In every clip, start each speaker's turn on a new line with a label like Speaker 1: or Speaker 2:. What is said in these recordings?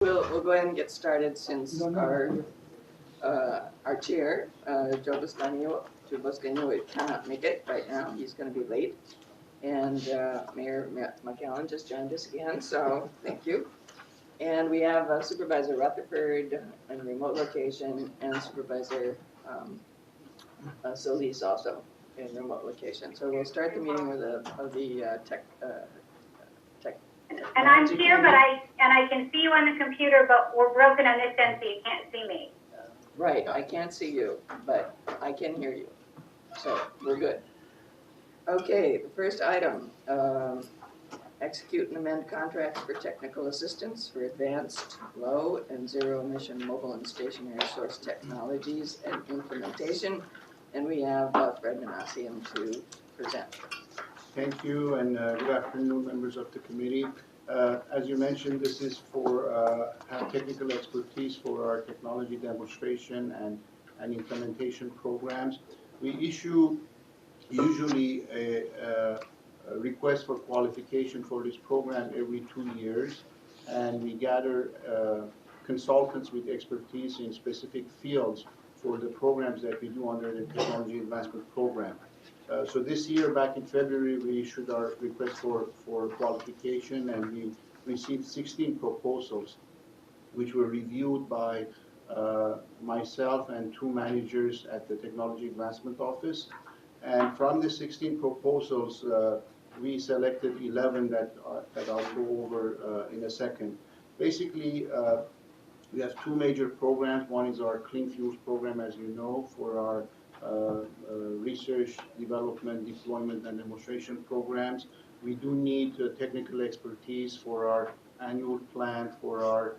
Speaker 1: we'll go ahead and get started since our chair, Joe Buscaino, cannot make it right now. He's going to be late. And Mayor McAllen just joined us again, so thank you. And we have Supervisor Rutherford in remote location and Supervisor Solis also in remote location. So we'll start the meeting with the tech.
Speaker 2: And I'm here, but I can see you on the computer, but we're broken on this end, so you can't see me.
Speaker 1: Right, I can't see you, but I can hear you. So we're good. Okay, the first item, execute and amend contracts for technical assistance for advanced low and zero emission mobile and stationary source technologies and implementation. And we have Fred Manassian to present.
Speaker 3: Thank you, and good afternoon, members of the committee. As you mentioned, this is for have technical expertise for our technology demonstration and implementation programs. We issue usually a request for qualification for this program every 2 years, and we gather consultants with expertise in specific fields for the programs that we do under the Technology Advancement Program. So this year, back in February, we issued our request for qualification, and we received 16 proposals, which were reviewed by myself and 2 managers at the Technology Advancement Office. And from the 16 proposals, we selected 11 that I'll go over in a second. Basically, we have 2 major programs. One is our Clean Fuels program, as you know, for our research, development, deployment, and demonstration programs. We do need technical expertise for our annual plan, for our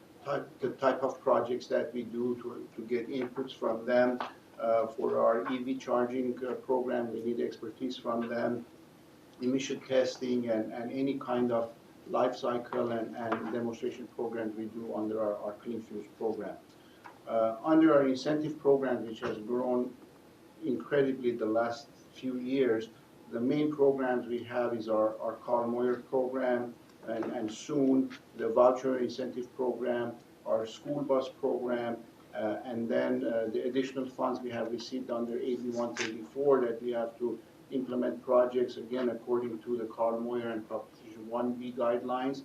Speaker 3: the type of projects that we do to get inputs from them. For our EV charging program, we need expertise from them. Emission testing and any kind of life cycle and demonstration programs we do under our Clean Fuels program. Under our incentive program, which has grown incredibly the last few years, the main programs we have is our Carl Moyer program, and soon the voucher incentive program, our school bus program, and then the additional funds we have received under AB 134 that we have to implement projects, again, according to the Carl Moyer and Proposition 1B guidelines.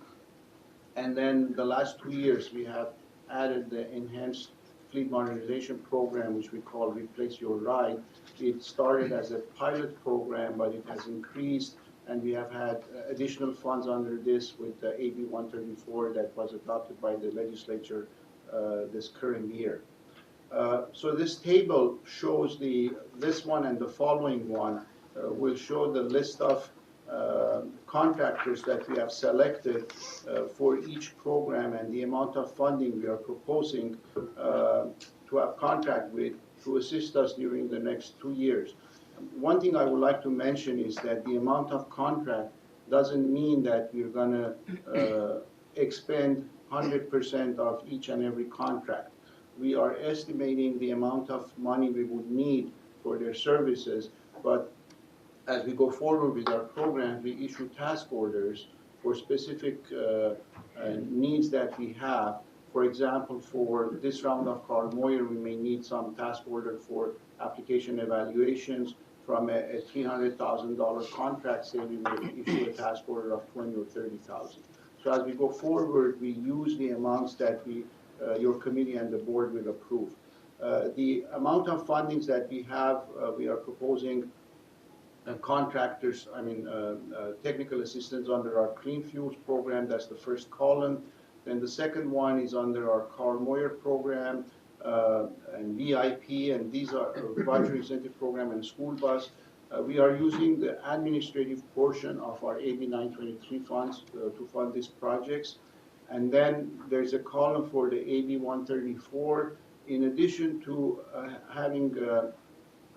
Speaker 3: And then the last 2 years, we have added the enhanced fleet modernization program, which we call Replace Your Ride. It started as a pilot program, but it has increased, and we have had additional funds under this with AB 134 that was adopted by the legislature this current year. So this table shows this one and the following one will show the list of contractors that we have selected for each program and the amount of funding we are proposing to have contract with to assist us during the next 2 years. One thing I would like to mention is that the amount of contract doesn't mean that we're going to expend 100% of each and every contract. We are estimating the amount of money we would need for their services, but as we go forward with our program, we issue task orders for specific needs that we have. For example, for this round of Carl Moyer, we may need some task order for application evaluations. From a $300,000 contract, say we will issue a task order of $20,000 or $30,000. So as we go forward, we use the amounts that your committee and the board will approve. The amount of fundings that we have, we are proposing contractors, technical assistance under our Clean Fuels program. That's the first column. Then the second one is under our Carl Moyer program and VIP, and these are voucher incentive program and school bus. We are using the administrative portion of our AB 923 funds to fund these projects. And then there's a column for the AB 134. In addition to having a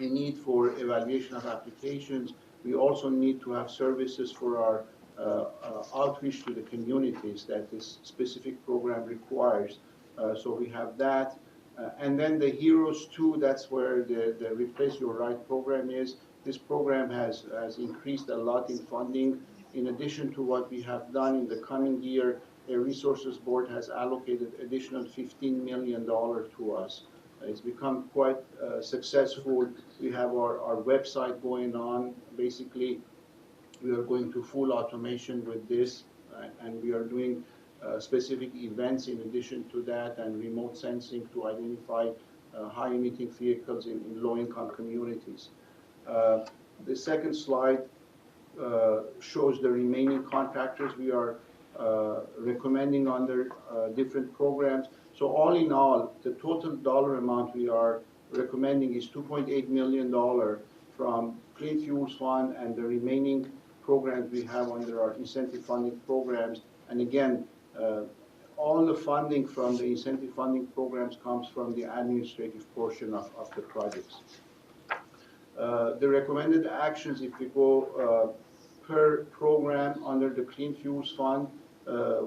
Speaker 3: need for evaluation of applications, we also need to have services for our outreach to the communities that this specific program requires. So we have that. And then the Heroes 2, that's where the Replace Your Ride program is. This program has increased a lot in funding. In addition to what we have done in the coming year, a resources board has allocated additional $15 million to us. It's become quite successful. We have our website going on. Basically, we are going to full automation with this, and we are doing specific events in addition to that, and remote sensing to identify high-emitting vehicles in low-income communities. The second slide shows the remaining contractors we are recommending under different programs. So all in all, the total dollar amount we are recommending is $2.8 million from Clean Fuels Fund and the remaining programs we have under our incentive funding programs. And again, all the funding from the incentive funding programs comes from the administrative portion of the projects. The recommended actions, if we go per program under the Clean Fuels Fund,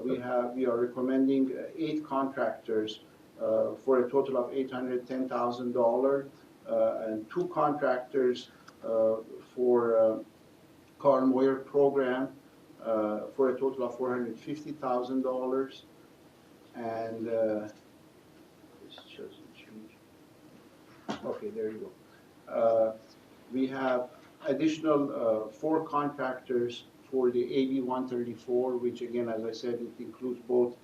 Speaker 3: we are recommending 8 contractors for a total of $810,000, and 2 contractors for Carl Moyer program for a total of $450,000, and this doesn't change. Okay, there you go. We have additional 4 contractors for the AB 134, which again, as I said, it includes both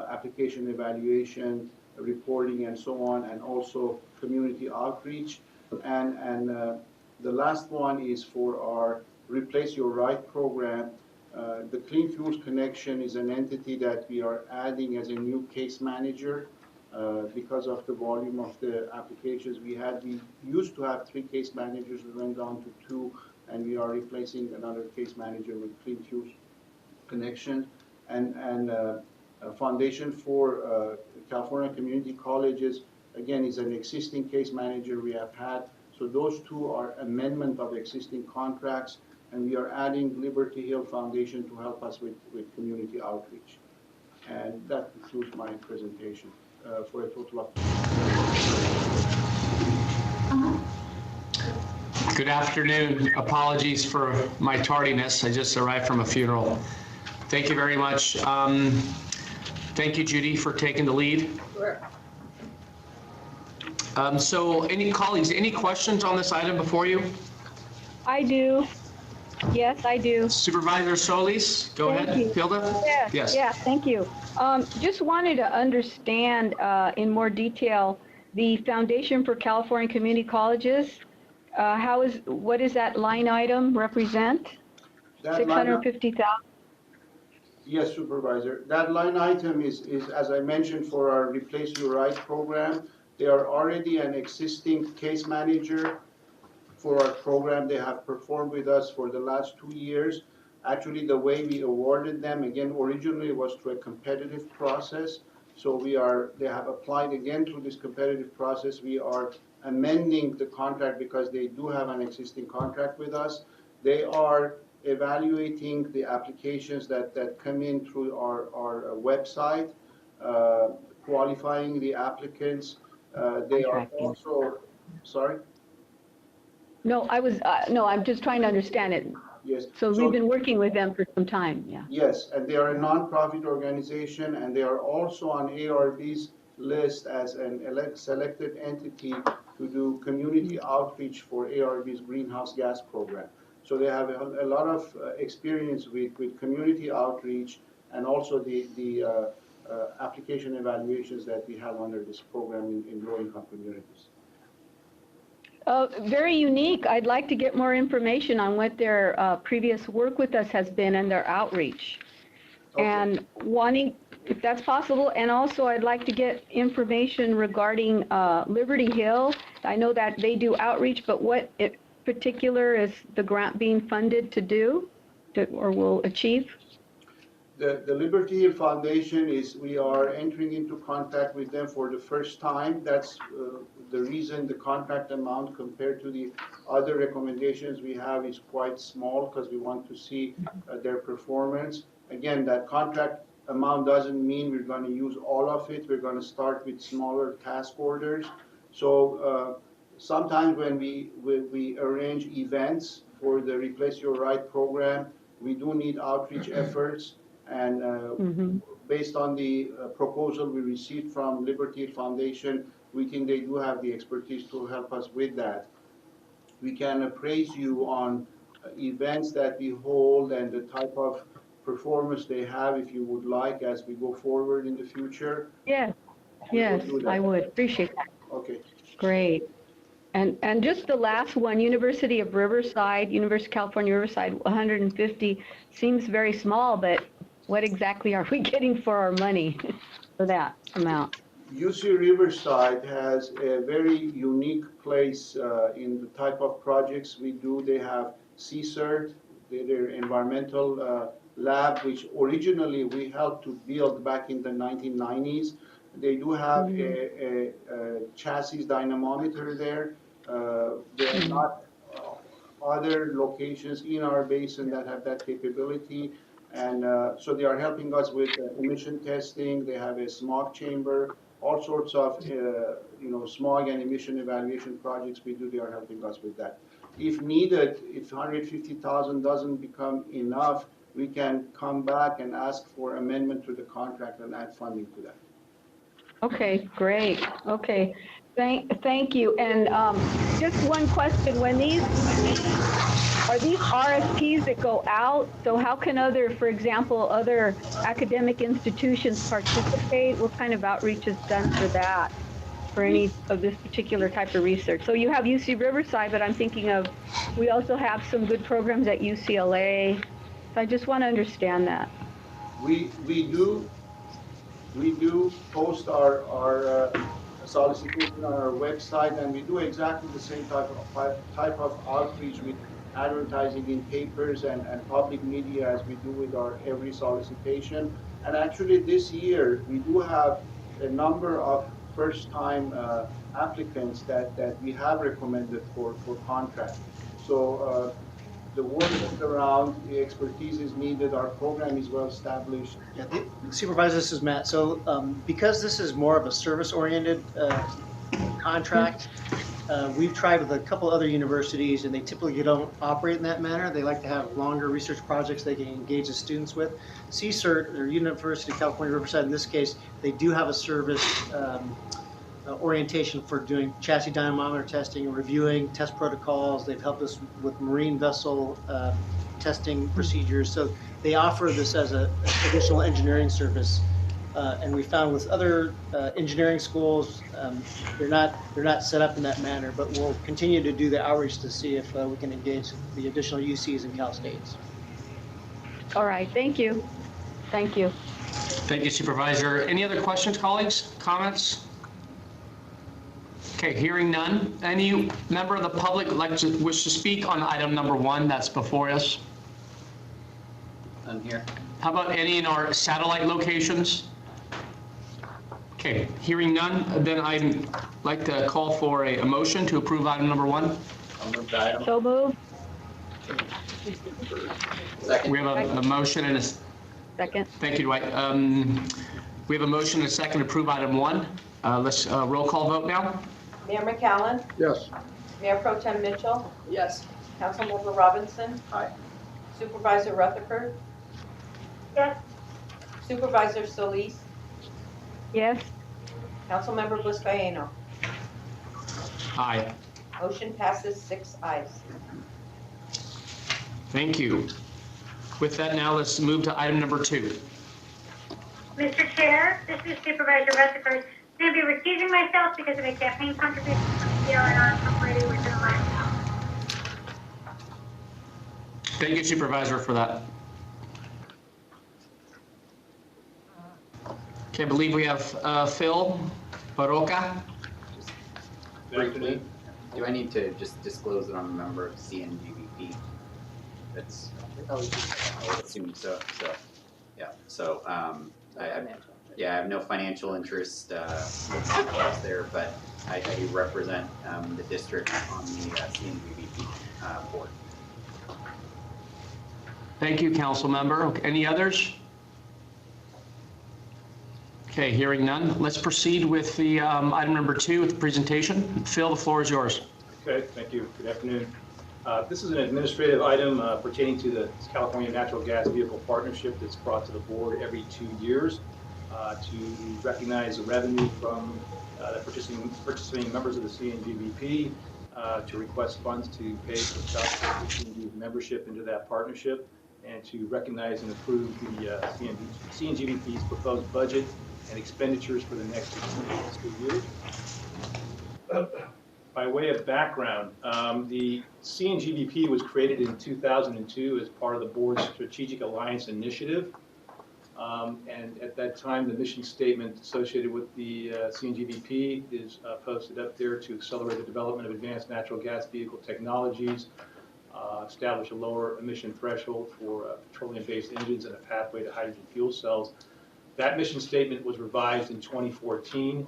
Speaker 3: application evaluation, reporting, and so on, and also community outreach. And the last one is for our Replace Your Right program. The Clean Fuels Connection is an entity that we are adding as a new case manager because of the volume of the applications we had. We used to have 3 case managers, we went down to 2, and we are replacing another case manager with Clean Fuels Connection. And Foundation for California Community Colleges, again, is an existing case manager we have had. So those 2 are amendment of existing contracts, and we are adding Liberty Hill Foundation to help us with community outreach. And that concludes my presentation for a total of...
Speaker 4: Good afternoon. Apologies for my tardiness. I just arrived from a funeral. Thank you very much. Thank you, Judy, for taking the lead.
Speaker 1: Sure.
Speaker 4: So any colleagues, any questions on this item before you?
Speaker 5: I do. Yes, I do.
Speaker 4: Supervisor Solis, go
Speaker 5: Thank
Speaker 4: ahead.
Speaker 5: you.
Speaker 4: Hilda?
Speaker 5: Yes. Yeah, thank you. Just wanted to understand in more detail the Foundation for California Community Colleges. What does that line item represent? 650,000.
Speaker 3: Yes, Supervisor. That line item is, as I mentioned, for our Replace Your Right program. They are already an existing case manager for our program. They have performed with us for the last 2 years. Actually, the way we awarded them, again, originally was through a competitive process. So they have applied again through this competitive process. We are amending the contract because they do have an existing contract with us. They are evaluating the applications that come in through our website, qualifying the applicants. They are also, sorry?
Speaker 5: No, I'm just trying to understand it.
Speaker 3: Yes.
Speaker 5: So we've been working with them for some time, yeah.
Speaker 3: Yes, and they are a nonprofit organization, and they are also on ARB's list as an selected entity to do community outreach for ARB's greenhouse gas program. So they have a lot of experience with community outreach and also the application evaluations that we have under this program in low-income communities.
Speaker 5: Very unique. I'd like to get more information on what their previous work with us has been and their outreach. Okay. And wanting, if that's possible, and also I'd like to get information regarding Liberty Hill. I know that they do outreach, but what in particular is the grant being funded to do or will achieve?
Speaker 3: The Liberty Hill Foundation we are entering into contact with them for the first time. That's the reason the contract amount compared to the other recommendations we have is quite small, because we want to see their performance. Again, that contract amount doesn't mean we're going to use all of it. We're going to start with smaller task orders. So sometimes when we arrange events for the Replace Your Right program, we do need outreach efforts. And based on the proposal we received from Liberty Foundation, we think they do have the expertise to help us with that. We can appraise you on events that we hold and the type of performance they have if you would like as we go forward in the future.
Speaker 5: Yes, yes, I would appreciate that.
Speaker 3: Okay.
Speaker 5: Great. And just the last one, University of Riverside, University of California, Riverside, 150 seems very small, but what exactly are we getting for our money for that amount?
Speaker 3: UC Riverside has a very unique place in the type of projects we do. They have CSERT, their environmental lab, which originally we helped to build back in the 1990s. They do have a chassis dynamometer there. There are not other locations in our basin that have that capability. And so they are helping us with emission testing. They have a smog chamber, all sorts of smog and emission evaluation projects we do. They are helping us with that. If needed, if 150,000 doesn't become enough, we can come back and ask for amendment to the contract and add funding to that.
Speaker 5: Okay, great. Okay, thank you. And just one question: when are these RFPs that go out? So how can for example, other academic institutions participate? What kind of outreach is done for that, for any of this particular type of research? So you have UC Riverside, but I'm thinking of, we also have some good programs at UCLA. So I just want to understand that.
Speaker 3: We do post our solicitation on our website, and we do exactly the same type of outreach with advertising in papers and public media as we do with our every solicitation. And actually this year, we do have a number of first-time applicants that we have recommended for contract. So the word is around, the expertise is needed, our program is well established.
Speaker 6: Yeah, Supervisor, this is Matt. So because this is more of a service-oriented contract, we've tried with a couple other universities, and they typically don't operate in that manner. They like to have longer research projects they can engage the students with. CSERT, or University of California, Riverside, in this case, they do have a service orientation for doing chassis dynamometer testing and reviewing test protocols. They've helped us with marine vessel testing procedures. So they offer this as a additional engineering service. And we found with other engineering schools, they're not set up in that manner, but we'll continue to do the outreach to see if we can engage the additional UCs and Cal States.
Speaker 5: All right, thank you. Thank you.
Speaker 4: Thank you, Supervisor. Any other questions, colleagues, comments? Okay, hearing none. Any member of the public wish to speak on item number 1 that's before us?
Speaker 7: None here.
Speaker 4: How about any in our satellite locations? Okay, hearing none, then I'd like to call for a motion to approve item number 1.
Speaker 7: I'll move the item.
Speaker 5: So moved.
Speaker 7: Second.
Speaker 4: We have a motion and a,
Speaker 5: Second.
Speaker 4: thank you, Dwight. We have a motion and a second to approve item 1. Let's roll call vote now.
Speaker 8: Mayor McAllen,
Speaker 3: Yes.
Speaker 8: Mayor Pro Tem Mitchell,
Speaker 1: Yes.
Speaker 8: Councilmember Robinson,
Speaker 7: Aye.
Speaker 8: Supervisor Rutherford,
Speaker 2: Yes,
Speaker 8: Supervisor Solis,
Speaker 5: Yes.
Speaker 8: Councilmember Buscaino.
Speaker 4: Aye.
Speaker 8: Motion passes 6 ayes.
Speaker 4: Thank you. With that now, let's move to item number 2.
Speaker 2: Mr. Chair, this is Supervisor Rutherford. I'm going to be recusing myself because of a campaign contribution from CLNR Incorporated within the last hour.
Speaker 4: Thank you, Supervisor, for that. Okay, I believe we have Phil Baroka.
Speaker 7: Briefly, do I need to just disclose that I'm a member of CNGVP? That's, I would assume so, yeah. So, I have no financial interest there, but I do represent the district on the CNGVP board.
Speaker 4: Thank you, council member. Okay, any others? Okay, hearing none. Let's proceed with the item number 2 with the presentation. Phil, the floor is yours.
Speaker 9: Okay, thank you. Good afternoon. This is an administrative item pertaining to the California Natural Gas Vehicle Partnership that's brought to the board every 2 years to recognize the revenue from the participating members of the CNGVP, to request funds to pay for CNG's membership into that partnership, and to recognize and approve the CNGVP's proposed budget and expenditures for the next 2 fiscal years. By way of background, the CNGVP was created in 2002 as part of the board's Strategic Alliance Initiative. And at that time, the mission statement associated with the CNGVP is posted up there: to accelerate the development of advanced natural gas vehicle technologies, establish a lower emission threshold for petroleum-based engines, and a pathway to hydrogen fuel cells. That mission statement was revised in 2014.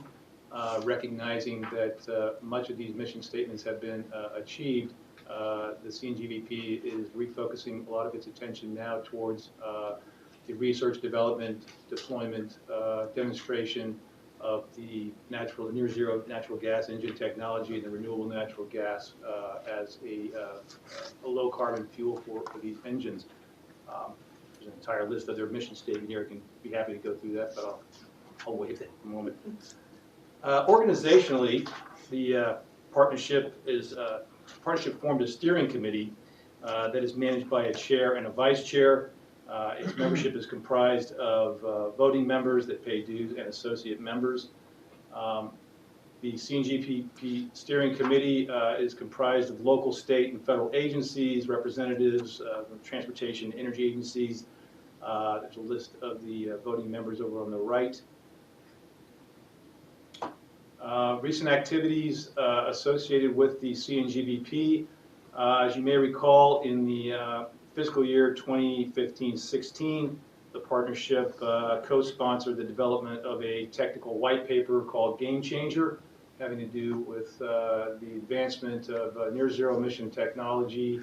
Speaker 9: Recognizing that much of these mission statements have been achieved, the CNGVP is refocusing a lot of its attention now towards the research, development, deployment, demonstration of the near zero natural gas engine technology and the renewable natural gas as a low carbon fuel for these engines. There's an entire list of their mission statement here. I can be happy to go through that, but I'll wait a moment. Organizationally, the partnership formed a steering committee that is managed by a chair and a vice chair. Its membership is comprised of voting members that pay dues and associate members. The CNGVP steering committee is comprised of local, state, and federal agencies, representatives of transportation and energy agencies. There's a list of the voting members over on the right. Recent activities associated with the CNGVP. As you may recall, in the fiscal year 2015-16, the partnership co-sponsored the development of a technical white paper called Game Changer, having to do with the advancement of near zero emission technology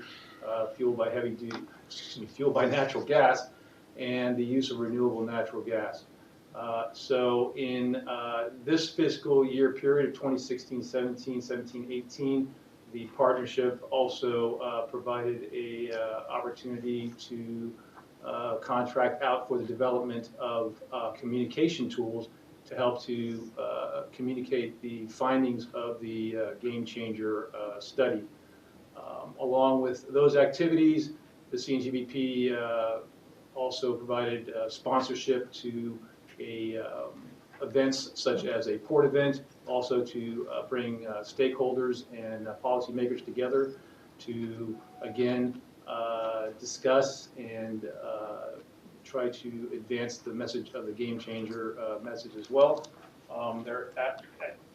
Speaker 9: fueled by natural gas and the use of renewable natural gas. So in this fiscal year period of 2016-17, 17-18, the partnership also provided a opportunity to contract out for the development of communication tools to help to communicate the findings of the Game Changer study. Along with those activities, the CNGVP also provided sponsorship to events such as a port event, also to bring stakeholders and policymakers together to, again, discuss and try to advance the message of the Game Changer message as well. There are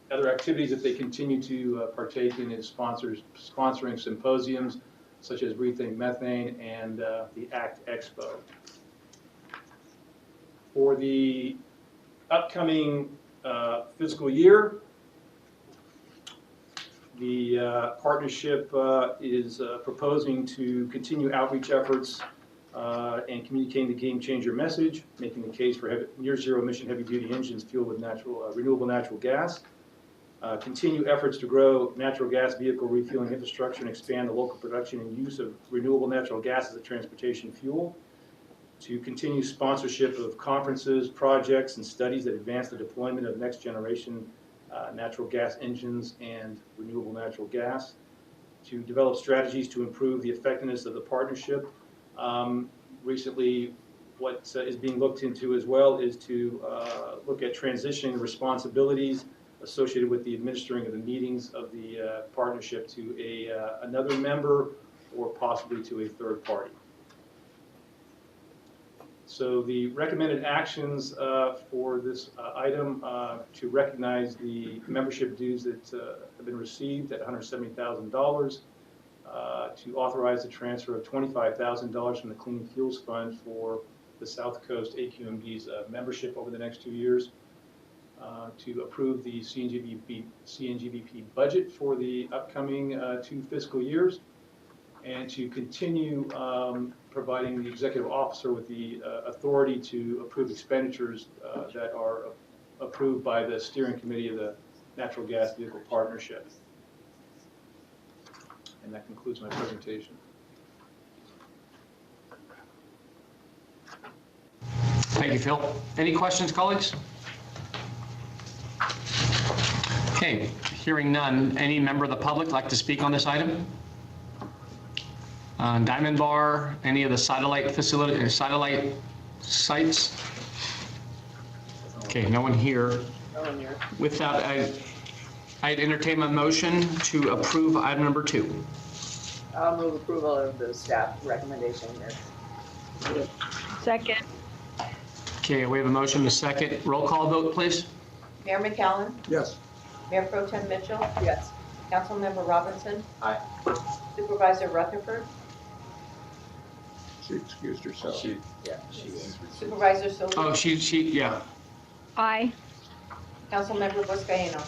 Speaker 9: other activities that they continue to partake in is sponsoring symposiums such as Rethink Methane and the ACT Expo. For the upcoming fiscal year, the partnership is proposing to continue outreach efforts and communicating the Game Changer message, making the case for near zero emission heavy duty engines fueled with renewable natural gas. Continue efforts to grow natural gas vehicle refueling infrastructure and expand the local production and use of renewable natural gas as a transportation fuel. To continue sponsorship of conferences, projects, and studies that advance the deployment of next generation natural gas engines and renewable natural gas. To develop strategies to improve the effectiveness of the partnership. Recently, what is being looked into as well is to look at transitioning responsibilities associated with the administering of the meetings of the partnership to another member or possibly to a third party. So the recommended actions for this item to recognize the membership dues that have been received at $170,000, to authorize the transfer of $25,000 from the Clean Fuels Fund for the South Coast AQMD's membership over the next 2 years, to approve the CNGVP budget for the upcoming 2 fiscal years, and to continue providing the executive officer with the authority to approve expenditures that are approved by the steering committee of the Natural Gas Vehicle Partnership. And that concludes my presentation.
Speaker 4: Thank you, Phil. Any questions, colleagues? Okay, hearing none. Any member of the public like to speak on this item? Diamond Bar, any of the satellite facility, or satellite sites? Okay, no one here.
Speaker 1: No one here.
Speaker 4: With that, I'd entertain a motion to approve item number 2.
Speaker 1: I'll move approval of the staff recommendation here.
Speaker 5: Second.
Speaker 4: Okay, we have a motion, a second. Roll call vote, please.
Speaker 8: Mayor McCallum,
Speaker 3: Yes.
Speaker 8: Mayor Pro Tem Mitchell,
Speaker 1: Yes.
Speaker 8: Councilmember Robinson,
Speaker 7: Aye.
Speaker 8: Supervisor Rutherford,
Speaker 3: She excused herself.
Speaker 7: Yeah, she is.
Speaker 8: Supervisor Solis,
Speaker 4: Oh, yeah,
Speaker 5: Aye.
Speaker 8: Councilmember Buscaino.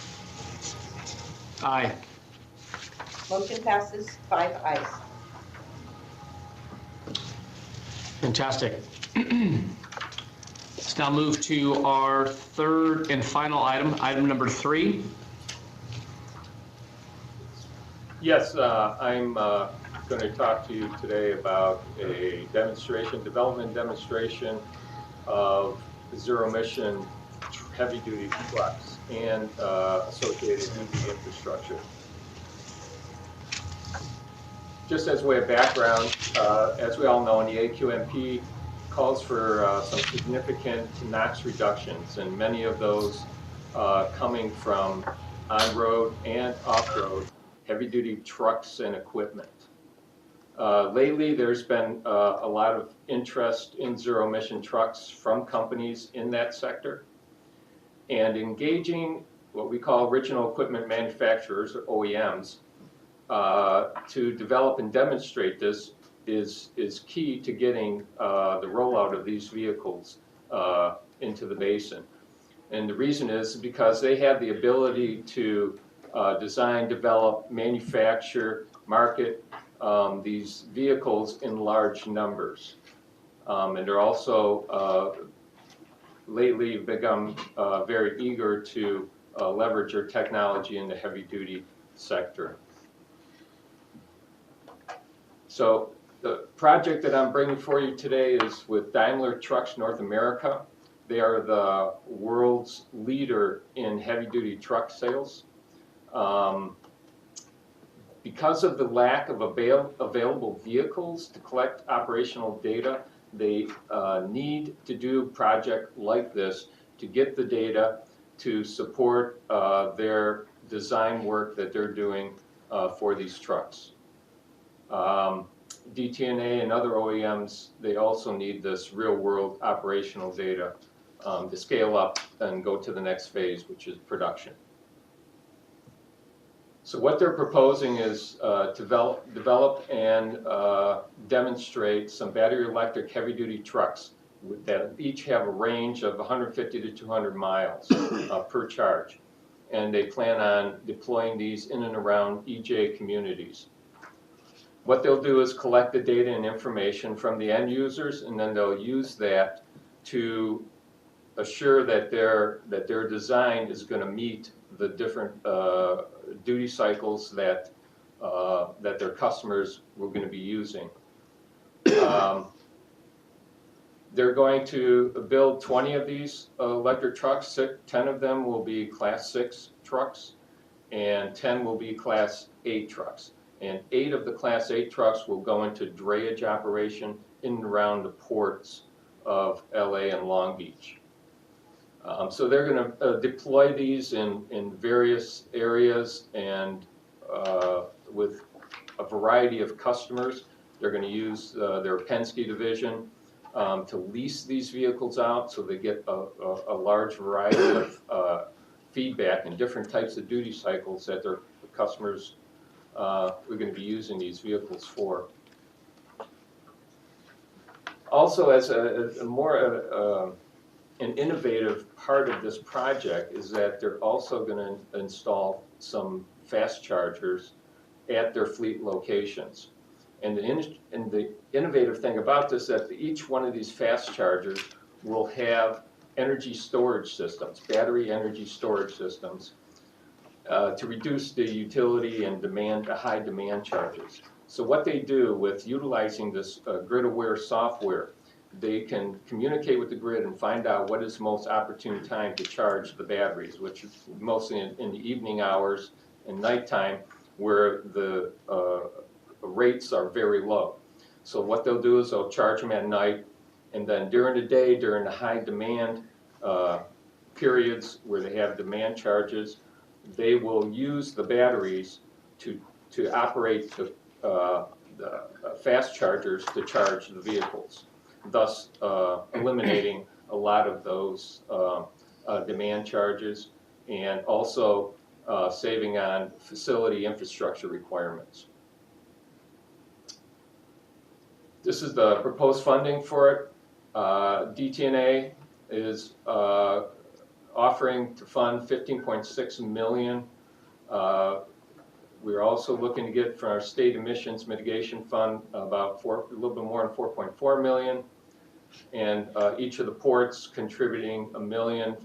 Speaker 4: aye.
Speaker 8: Motion passes 5 ayes.
Speaker 4: Fantastic. Let's now move to our third and final item, item number 3.
Speaker 10: Yes, I'm going to talk to you today about a development demonstration of zero-emission heavy-duty trucks and associated EV infrastructure. Just as a way of background, as we all know, the AQMP calls for some significant NOx reductions, and many of those coming from on-road and off-road heavy-duty trucks and equipment. Lately, there's been a lot of interest in zero-emission trucks from companies in that sector, and engaging what we call original equipment manufacturers, or OEMs, to develop and demonstrate this is key to getting the rollout of these vehicles into the basin. And the reason is because they have the ability to design, develop, manufacture, market these vehicles in large numbers. And they're also lately become very eager to leverage their technology in the heavy-duty sector. So the project that I'm bringing for you today is with Daimler Trucks North America. They are the world's leader in heavy-duty truck sales. Because of the lack of available vehicles to collect operational data, they need to do a project like this to get the data to support their design work that they're doing for these trucks. DTNA and other OEMs, they also need this real-world operational data to scale up and go to the next phase, which is production. So what they're proposing is develop and demonstrate some battery electric heavy-duty trucks that each have a range of 150 to 200 miles per charge. And they plan on deploying these in and around EJ communities. What they'll do is collect the data and information from the end users, and then they'll use that to assure that their design is going to meet the different duty cycles that their customers were going to be using. They're going to build 20 of these electric trucks. 10 of them will be Class 6 trucks, and 10 will be Class 8 trucks. And 8 of the Class 8 trucks will go into drayage operation in and around the ports of LA and Long Beach. So they're going to deploy these in various areas and with a variety of customers. They're going to use their Penske division to lease these vehicles out, so they get a large variety of feedback and different types of duty cycles that their customers are going to be using these vehicles for. Also, as an innovative part of this project is that they're also going to install some fast chargers at their fleet locations. And the innovative thing about this is that each one of these fast chargers will have energy storage systems, battery energy storage systems, to reduce the utility and demand, the high demand charges. So what they do with utilizing this grid-aware software, they can communicate with the grid and find out what is the most opportune time to charge the batteries, which is mostly in the evening hours and nighttime, where the rates are very low. So what they'll do is they'll charge them at night, and then during the day, during the high demand periods where they have demand charges, they will use the batteries to operate the fast chargers to charge the vehicles, thus eliminating a lot of those demand charges, and also saving on facility infrastructure requirements. This is the proposed funding for it. DTNA is offering to fund $15.6 million. We're also looking to get from our state emissions mitigation fund about a little bit more than $4.4 million, and each of the ports contributing $1 million,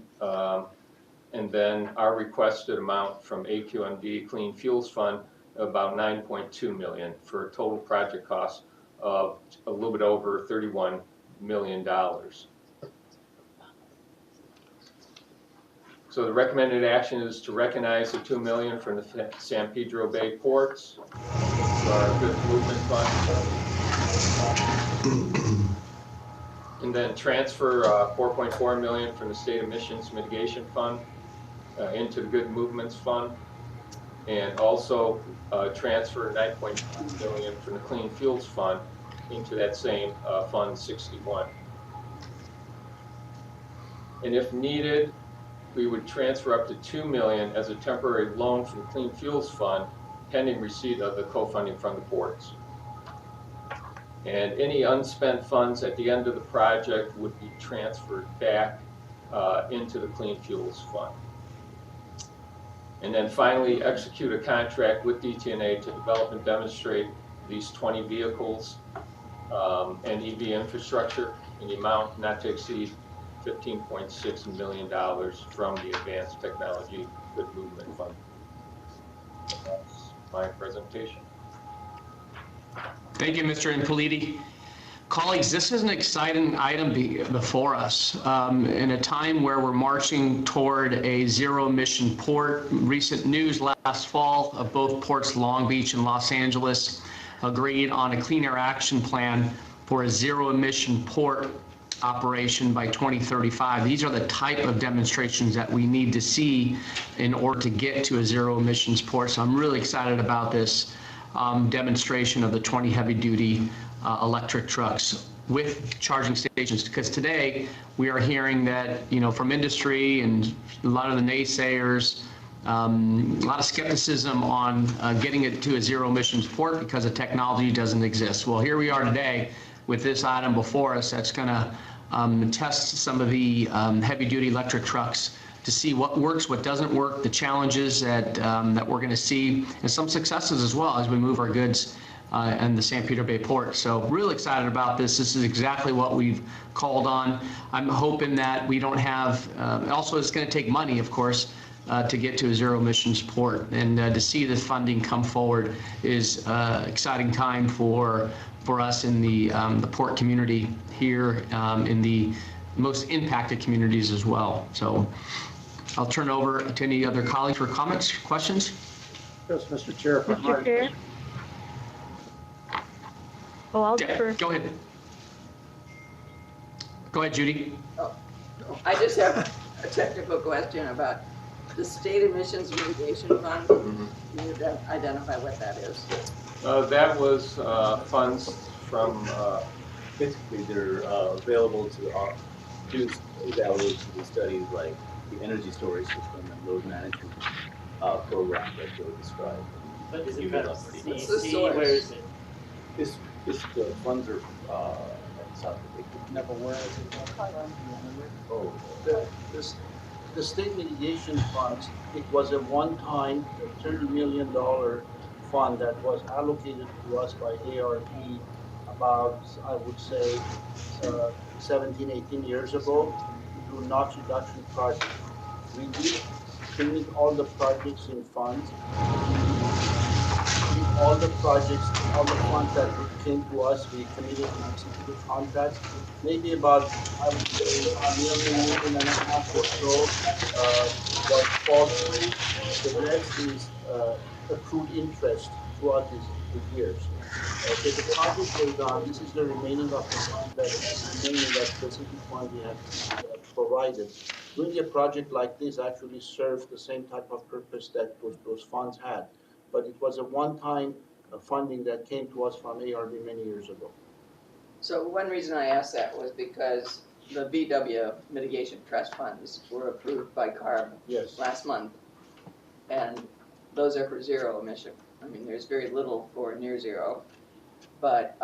Speaker 10: and then our requested amount from AQMD Clean Fuels Fund about $9.2 million for a total project cost of a little bit over $31 million. So the recommended action is to recognize the $2 million from the San Pedro Bay ports for our good movement fund, and then transfer $4.4 million from the state emissions mitigation fund into the good movements fund, and also transfer $9.2 million from the clean fuels fund into that same fund 61. And if needed, we would transfer up to $2 million as a temporary loan from the Clean Fuels Fund, pending receipt of the co-funding from the ports. And any unspent funds at the end of the project would be transferred back into the Clean Fuels Fund. And then finally, execute a contract with DTNA to develop and demonstrate these 20 vehicles and EV infrastructure in the amount not to exceed $15.6 million from the Advanced Technology Good Movement Fund. That's my presentation.
Speaker 4: Thank you, Mr. Impoliti. Colleagues, this is an exciting item before us. In a time where we're marching toward a zero-emission port, recent news last fall of both ports, Long Beach and Los Angeles, agreed on a clean air action plan for a zero-emission port operation by 2035. These are the type of demonstrations that we need to see in order to get to a zero emissions port. So I'm really excited about this demonstration of the 20 heavy-duty electric trucks with charging stations, because today we are hearing that, you know, from industry and a lot of the naysayers, a lot of skepticism on getting it to a zero emissions port because the technology doesn't exist. Well, here we are today with this item before us that's going to test some of the heavy-duty electric trucks to see what works, what doesn't work, the challenges that we're going to see, and some successes as well as we move our goods and the San Pedro Bay Port. So really excited about this. This is exactly what we've called on. I'm hoping that we don't have, also it's going to take money, of course, to get to a zero emissions port, and to see this funding come forward is exciting time for us in the port community here, in the most impacted communities as well. So I'll turn over to any other colleagues for comments, questions.
Speaker 3: Yes, Mr. Chair.
Speaker 5: Mr. Chair? Oh, I'll defer.
Speaker 4: Go ahead. Go ahead, Judy.
Speaker 1: Oh, I just have a technical question about the state emissions mitigation fund. Can you identify what that is?
Speaker 10: That was funds from
Speaker 11: basically they're available to do evaluations and studies like the energy storage system and load management program that Joe described.
Speaker 12: But is it kind of
Speaker 1: What's the
Speaker 12: CEC?
Speaker 1: source?
Speaker 12: Where is it?
Speaker 11: This the funds are
Speaker 6: Never were.
Speaker 11: oh,
Speaker 13: The state mitigation funds, it was a one-time $30 million fund that was allocated to us by ARP about, I would say, 17, 18 years ago to do NOx reduction projects. We did to meet all the projects in funds. Meet all the projects, all the funds that came to us, we committed and executed contracts. Maybe about, I would say, a million and a half or so was fall through. The rest is accrued interest throughout the years. Okay, the project goes on. This is the remaining of the funds that remain in that specific fund we have provided. Doing a project like this actually serves the same type of purpose that those funds had, but it was a one-time funding that came to us from ARB many years ago.
Speaker 1: So one reason I asked that was because the VW mitigation trust funds were approved by CARB
Speaker 13: Yes.
Speaker 1: last month. And those are for zero emission. I mean, there's very little for near zero, but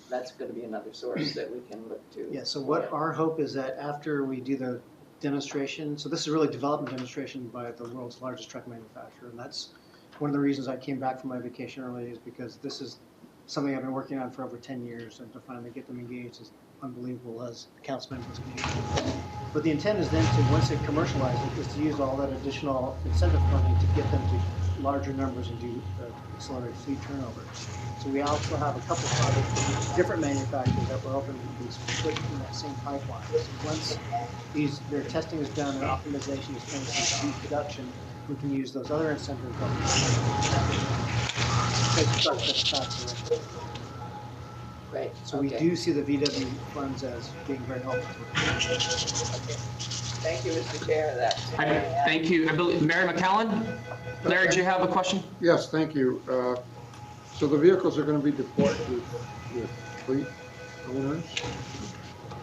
Speaker 1: that's going to be another source that we can look to.
Speaker 6: Yeah, so what our hope is that after we do the demonstration, so this is really development demonstration by the world's largest truck manufacturer, and that's one of the reasons I came back from my vacation early, is because this is something I've been working on for over 10 years, and to finally get them engaged is unbelievable, as the council members mentioned. But the intent is then to, once they commercialize it, is to use all that additional incentive funding to get them to larger numbers and do accelerated fleet turnover. So we also have a couple of projects with different manufacturers that we're hoping to be put in that same pipeline. So once their testing is done and optimization is finished in production, we can use those other incentives.
Speaker 1: Right.
Speaker 6: So we do see the VW funds as being very helpful.
Speaker 1: Okay. Thank you, Mr. Chair.
Speaker 4: Thank you. I believe Mary McCallan? Larry, do you have a question?
Speaker 12: Yes, thank you. So the vehicles are going to be deployed with fleet owners,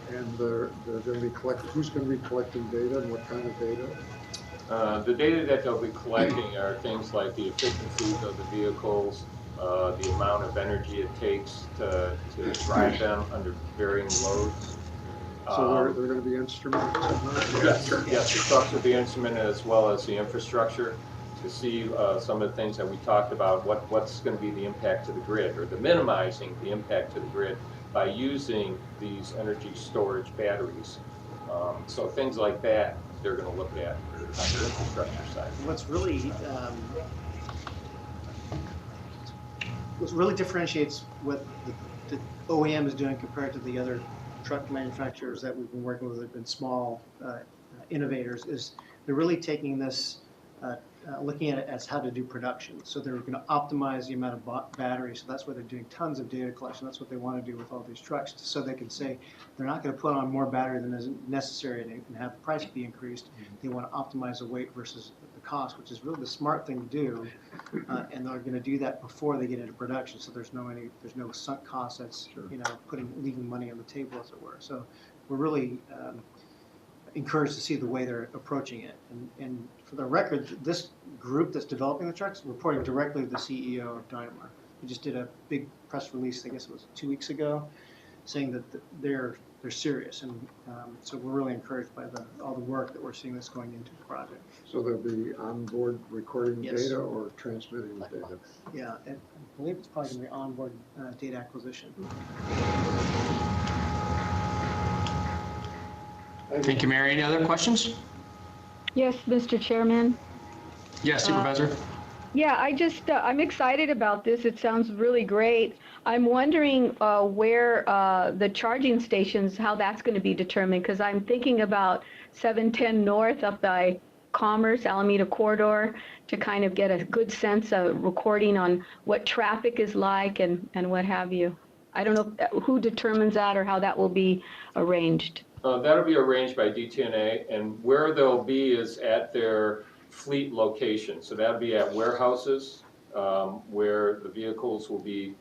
Speaker 12: and they're going to be who's going to be collecting data and what kind of data?
Speaker 10: The data that they'll be collecting are things like the efficiencies of the vehicles, the amount of energy it takes to drive them under varying loads.
Speaker 12: So they're going to be instrumented?
Speaker 10: Yes, the trucks will be instrumented as well as the infrastructure to see some of the things that we talked about, what's going to be the impact to the grid, or the minimizing the impact to the grid by using these energy storage batteries. So things like that they're going to look at on the infrastructure side.
Speaker 6: What's really differentiates what the OEM is doing compared to the other truck manufacturers that we've been working with, have been small innovators, is they're really taking this, looking at it as how to do production. So they're going to optimize the amount of batteries. So that's why they're doing tons of data collection. That's what they want to do with all these trucks, so they can say they're not going to put on more battery than is necessary and have the price be increased. They want to optimize the weight versus the cost, which is really the smart thing to do. And they're going to do that before they get into production. So there's no sunk cost that's leaving money on the table, as it were. So we're really encouraged to see the way they're approaching it. And for the record, this group that's developing the trucks reporting directly to the CEO of Daimler. We just did a big press release, I guess it was 2 weeks ago, saying that they're serious. And so we're really encouraged by all the work that we're seeing that's going into the project.
Speaker 12: So they'll be onboard recording
Speaker 6: Yes.
Speaker 12: data or transmitting the data?
Speaker 6: Yeah, I believe it's probably going to be onboard data acquisition.
Speaker 4: Thank you, Mary. Any other questions?
Speaker 5: Yes, Mr. Chairman.
Speaker 4: Yes, Supervisor.
Speaker 5: Yeah, I'm excited about this. It sounds really great. I'm wondering where the charging stations, how that's going to be determined, because I'm thinking about 710 North up by Commerce, Alameda Corridor, to kind of get a good sense of recording on what traffic is like and what have you. I don't know who determines that or how that will be arranged.
Speaker 10: That'll be arranged by DTNA, and where they'll be is at their fleet location. So that'll be at warehouses where the vehicles will be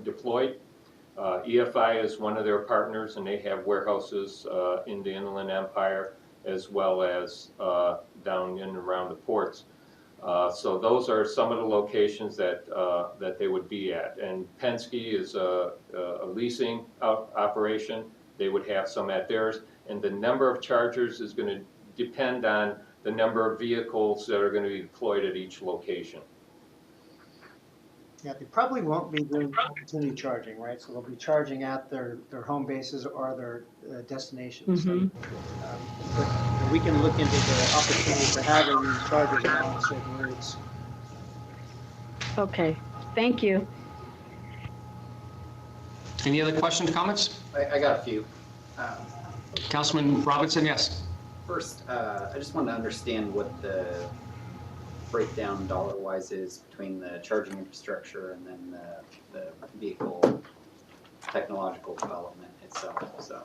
Speaker 10: deployed. EFI is one of their partners, and they have warehouses in the Inland Empire as well as down in and around the ports. So those are some of the locations that they would be at. And Penske is a leasing operation. They would have some at theirs. And the number of chargers is going to depend on the number of vehicles that are going to be deployed at each location.
Speaker 6: Yeah, they probably won't be doing opportunity charging, right? So they'll be charging at their home bases or their destinations.
Speaker 5: Mm-hmm.
Speaker 6: But we can look into the opportunity for having these chargers along certain routes.
Speaker 5: Okay, thank you.
Speaker 4: Any other questions, comments?
Speaker 7: I got a few.
Speaker 4: Councilman Robinson, yes.
Speaker 7: First, I just wanted to understand what the breakdown dollar-wise is between the charging infrastructure and then the vehicle technological development itself, so.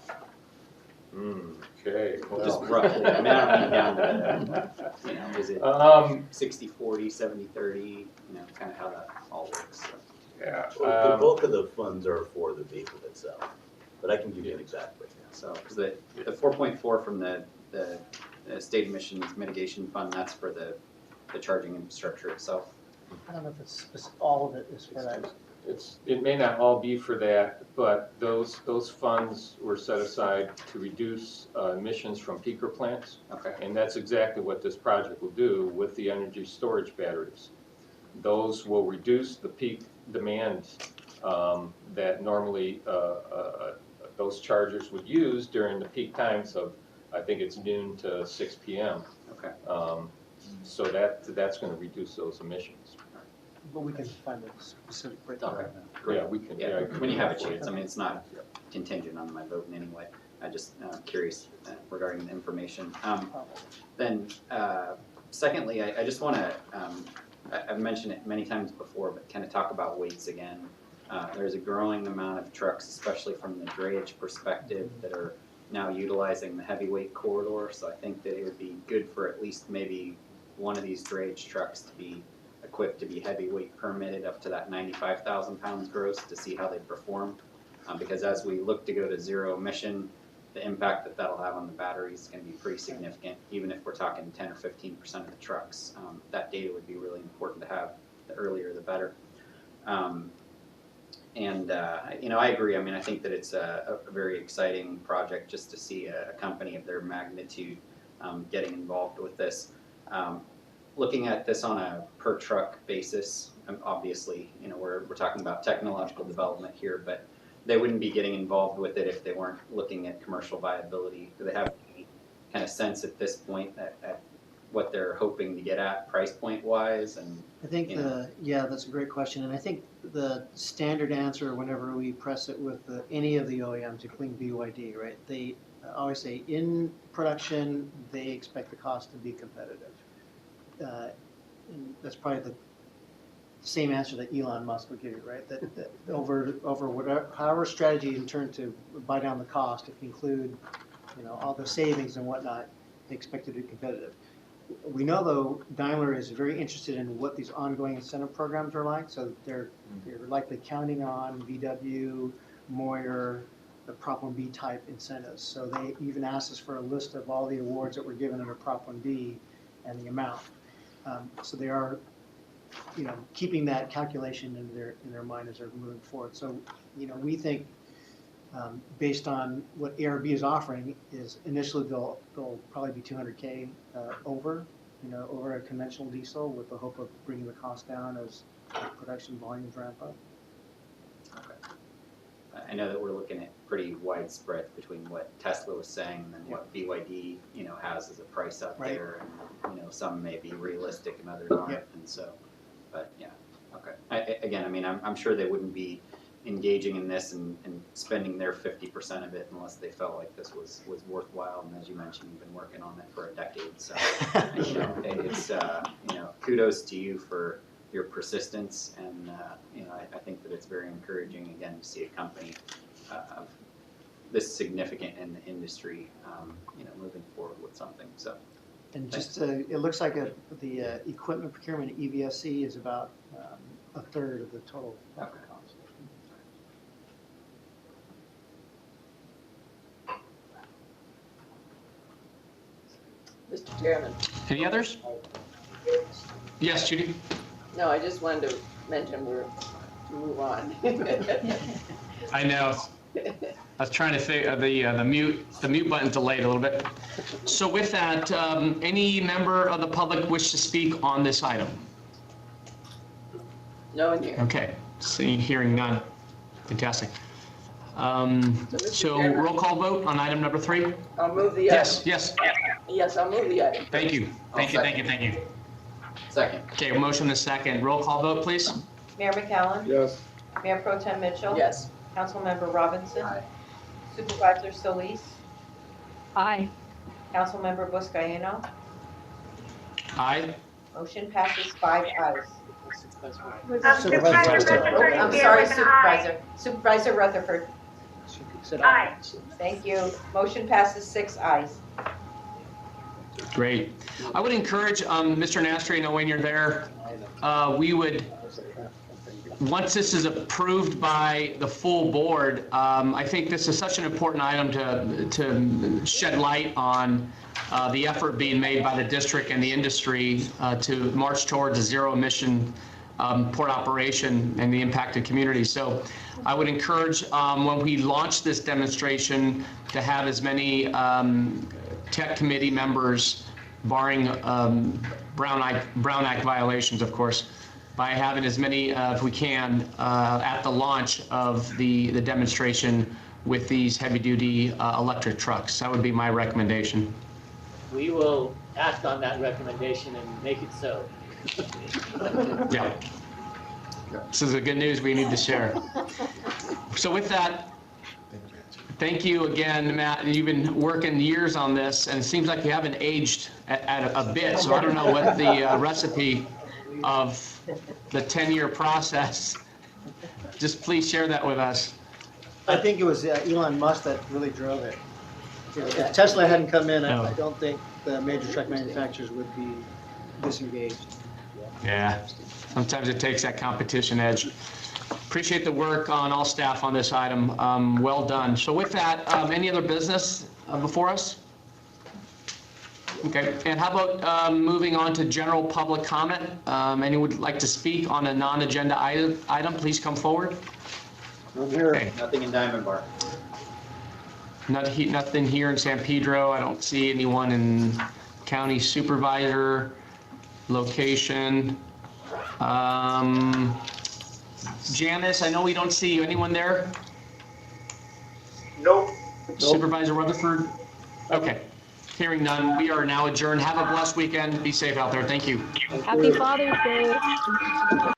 Speaker 10: Okay.
Speaker 7: Just
Speaker 10: well.
Speaker 7: roughly, I mean, I don't mean down to the, is it 60-40, 70-30, kind of how that all works, so.
Speaker 10: Yeah.
Speaker 11: Well, the bulk of the funds are for the vehicle itself, but I can give you an exact breakdown.
Speaker 7: So, because the 4.4 from the state emissions mitigation fund, that's for the charging infrastructure itself.
Speaker 6: I don't know if it's all of it is for that.
Speaker 10: It may not all be for that, but those funds were set aside to reduce emissions from peaker plants.
Speaker 7: Okay.
Speaker 10: And that's exactly what this project will do with the energy storage batteries. Those will reduce the peak demand that normally those chargers would use during the peak times of, I think it's noon to 6 p.m.
Speaker 7: Okay.
Speaker 10: So that's going to reduce those emissions.
Speaker 6: But we can find a specific breakdown.
Speaker 7: Okay.
Speaker 10: Yeah, we can.
Speaker 7: Yeah, when you have a chance. I mean, it's not contingent on my vote in any way. I just curious regarding the information. Then, secondly, I just want to. I've mentioned it many times before, but kind of talk about weights again. There's a growing amount of trucks, especially from the drayage perspective, that are now utilizing the heavyweight corridor. So I think that it would be good for at least maybe one of these drayage trucks to be equipped to be heavyweight permitted up to that 95,000 pounds gross to see how they perform. Because as we look to go to zero emission, the impact that that'll have on the batteries is going to be pretty significant. Even if we're talking 10 or 15% of the trucks, that data would be really important to have. The earlier, the better. I agree. I mean, I think that it's a very exciting project just to see a company of their magnitude getting involved with this. Looking at this on a per truck basis, obviously, we're talking about technological development here, but they wouldn't be getting involved with it if they weren't looking at commercial viability. Do they have any kind of sense at this point at what they're hoping to get at price point wise? And
Speaker 6: I think that's a great question, and I think the standard answer whenever we press it with any of the OEMs, including BYD, right? They always say in production they expect the cost to be competitive. And that's probably the same answer that Elon Musk would give you, right? That over however strategy in turn to buy down the cost, if you include, all the savings and whatnot, they expect it to be competitive. We know though Daimler is very interested in what these ongoing incentive programs are like, so they're likely counting on VW, Moyer, the Prop 1B type incentives. So they even asked us for a list of all the awards that were given under Prop 1B and the amount. So they are, keeping that calculation in their mind as they're moving forward. So, we think based on what ARB is offering is initially they'll probably be 200K over a conventional diesel with the hope of bringing the cost down as production volumes ramp up.
Speaker 7: Okay. I know that we're looking at pretty widespread between what Tesla was saying and then what BYD, has as a price out there, and some may be realistic and others aren't, and so, but yeah, okay. I'm sure they wouldn't be engaging in this and spending their 50% of it unless they felt like this was worthwhile. And as you mentioned, you've been working on it for a decade, so it's kudos to you for your persistence, and I think that it's very encouraging again to see a company of this significant in the industry, moving forward with something. So,
Speaker 6: and just it looks like the equipment procurement at EVSC is about a third of the total cost.
Speaker 1: Mr. Chairman.
Speaker 4: Any others? Yes, Judy?
Speaker 1: No, I just wanted to mention we're to move on.
Speaker 4: I know. I was trying to think of the mute button delayed a little bit. So with that, any member of the public wish to speak on this item?
Speaker 1: No one here.
Speaker 4: Okay, hearing none. Fantastic. So roll call vote on item number 3?
Speaker 1: I'll move the
Speaker 4: Yes,
Speaker 1: item.
Speaker 4: yes.
Speaker 1: Yes, I'll move the item.
Speaker 4: Thank you. Thank you, thank you, thank you.
Speaker 7: Second.
Speaker 4: Okay, motion is second. Roll call vote, please.
Speaker 8: Mayor McCallum.
Speaker 12: Yes.
Speaker 8: Mayor Pro Tem Mitchell.
Speaker 1: Yes.
Speaker 8: Councilmember Robinson.
Speaker 7: Aye.
Speaker 8: Supervisor Solis.
Speaker 5: Aye.
Speaker 8: Councilmember Buscaino.
Speaker 4: Aye.
Speaker 8: Motion passes 5 ayes.
Speaker 2: Supervisor Rutherford
Speaker 8: I'm
Speaker 2: is
Speaker 8: sorry,
Speaker 2: here with an aye.
Speaker 8: Supervisor. Supervisor Rutherford.
Speaker 2: Aye.
Speaker 8: Thank you. Motion passes 6 ayes.
Speaker 4: Great. I would encourage, Mr. Nastri, knowing you're there, we would, once this is approved by the full board, I think this is such an important item to shed light on the effort being made by the district and the industry to march towards a zero-emission port operation and the impacted communities. So I would encourage, when we launch this demonstration, to have as many tech committee members, barring Brown Act violations, of course, by having as many, if we can, at the launch of the demonstration with these heavy-duty electric trucks. That would be my recommendation.
Speaker 14: We will act on that recommendation and make it so.
Speaker 4: Yeah. This is the good news we need to share. So with that, thank you again, Matt. You've been working years on this, and it seems like you haven't aged at a bit, so I don't know what the recipe of the 10-year process. Just please share that with us.
Speaker 6: I think it was Elon Musk that really drove it. If Tesla hadn't come in, I don't think the major truck manufacturers would be disengaged.
Speaker 4: Yeah, sometimes it takes that competition edge. Appreciate the work on all staff on this item. Well done. So with that, any other business before us? Okay, and how about moving on to general public comment? Anyone would like to speak on a non-agenda item, please come forward.
Speaker 12: I'm here.
Speaker 4: Okay.
Speaker 7: Nothing in Diamond Bar.
Speaker 4: Nothing here in San Pedro. I don't see anyone in county supervisor location. Janice, I know we don't see you. Anyone there?
Speaker 13: Nope.
Speaker 4: Supervisor Rutherford? Okay. Hearing none, we are now adjourned. Have a blessed weekend. Be safe out there. Thank you.
Speaker 5: Happy Father's Day.